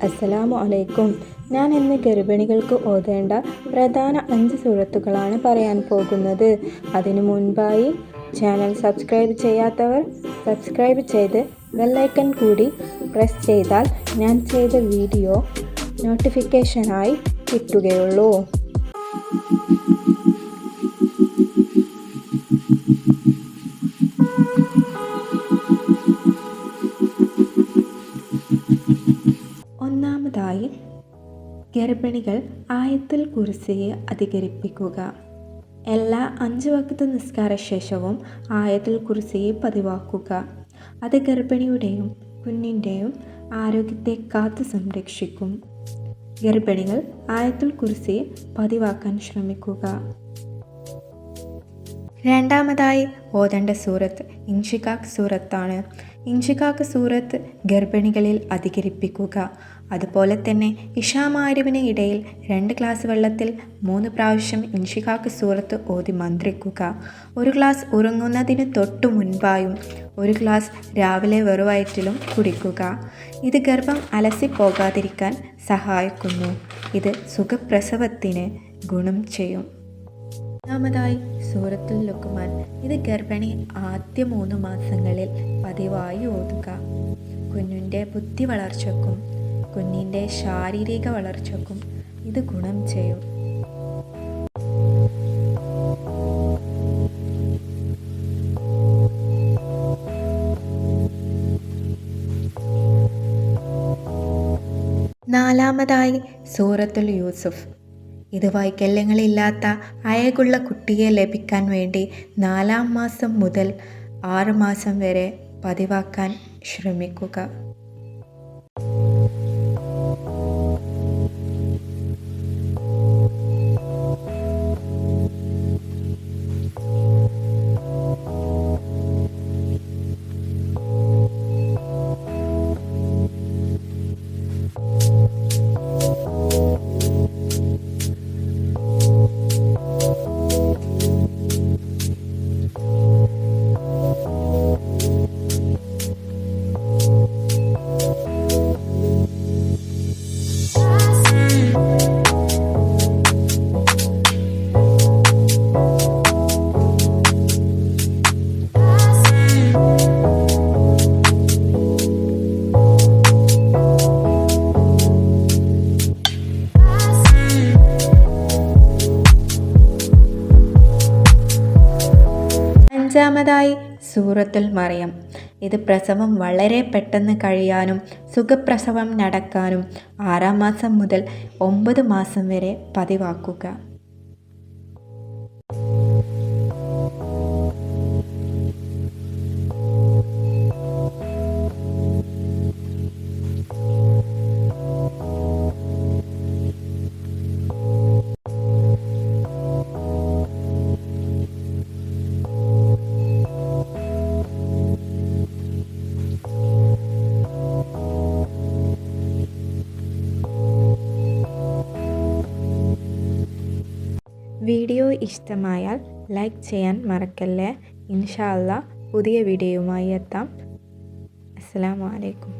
അസ്സലാമു അലൈക്കും. ഞാൻ ഇന്ന് ഗർഭിണികൾക്ക് ഓതേണ്ട പ്രധാന 5 സൂറത്തുകളാണ് പറയാൻ പോകുന്നത്. അതിനു മുൻപായി ചാനൽ സബ്സ്ക്രൈബ് ചെയ്യാത്തവർ സബ്സ്ക്രൈബ് ചെയ്ത് ബെല്ലൈക്കൺ കൂടി പ്രസ് ചെയ്താൽ ഞാൻ ചെയ്ത വീഡിയോ നോട്ടിഫിക്കേഷനായി കിട്ടുകയുള്ളൂ. ഒന്നാമതായി ഗർഭിണികൾ ആയത്തുൽ കുർസിയെ അധികരിപ്പിക്കുക. എല്ലാ 5 വഖ്ത് നിസ്കാര ശേഷവും ആയത്തുൽ കുർസിയെ പതിവാക്കുക. അത് ഗർഭിണിയുടെയും കുഞ്ഞിൻ്റെയും ആരോഗ്യത്തെ കാത്തു സംരക്ഷിക്കും. ഗർഭിണികൾ ആയത്തുൽ കുർസിയെ പതിവാക്കാൻ ശ്രമിക്കുക. രണ്ടാമതായി ഓതേണ്ട സൂറത്ത് ഇൻഷിഖാഖ് സൂറത്താണ്. ഇൻഷിഖാഖ് സൂറത്ത് ഗർഭിണികളിൽ അധികരിപ്പിക്കുക. അതുപോലെ തന്നെ ഇശാ മഗ്‌രിബിന് ഇടയിൽ 2 ഗ്ലാസ് വെള്ളത്തിൽ 3 പ്രാവശ്യം ഇൻഷിഖാഖ് സൂറത്ത് ഓതി മന്ത്രിക്കുക. 1 ഗ്ലാസ് ഉറങ്ങുന്നതിന് തൊട്ടു മുൻപായും 1 ഗ്ലാസ് രാവിലെ വെറുവയറ്റിലും കുടിക്കുക. ഇത് ഗർഭം അലസിപ്പോകാതിരിക്കാൻ സഹായിക്കുന്നു. ഇത് സുഖപ്രസവത്തിന് ഗുണം ചെയ്യും. മൂന്നാമതായി സൂറത്തുൽ ലുഖ്മാൻ. ഇത് ഗർഭിണി ആദ്യ 3 മാസങ്ങളിൽ പതിവായി ഓതുക. കുഞ്ഞിൻ്റെ ബുദ്ധി വളർച്ചയ്ക്കും കുഞ്ഞിൻ്റെ ശാരീരിക വളർച്ചയ്ക്കും ഇത് ഗുണം ചെയ്യും. നാലാമതായി സൂറത്തുൽ യൂസുഫ്. ഇത് വൈകല്യങ്ങളില്ലാത്ത അഴകുള്ള കുട്ടിയെ ലഭിക്കാൻ വേണ്ടി 4-ാം മാസം മുതൽ 6 മാസം വരെ പതിവാക്കാൻ ശ്രമിക്കുക. അഞ്ചാമതായി സൂറത്തുൽ മറിയം. ഇത് പ്രസവം വളരെ പെട്ടെന്ന് കഴിയാനും സുഖപ്രസവം നടക്കാനും 6-ാം മാസം മുതൽ 9 മാസം വരെ പതിവാക്കുക. വീഡിയോ ഇഷ്ടമായാൽ ലൈക്ക് ചെയ്യാൻ മറക്കല്ലേ. ഇൻഷാ അല്ലാഹ് പുതിയ വീഡിയോയുമായി എത്താം. അസ്സലാമു അലൈക്കും.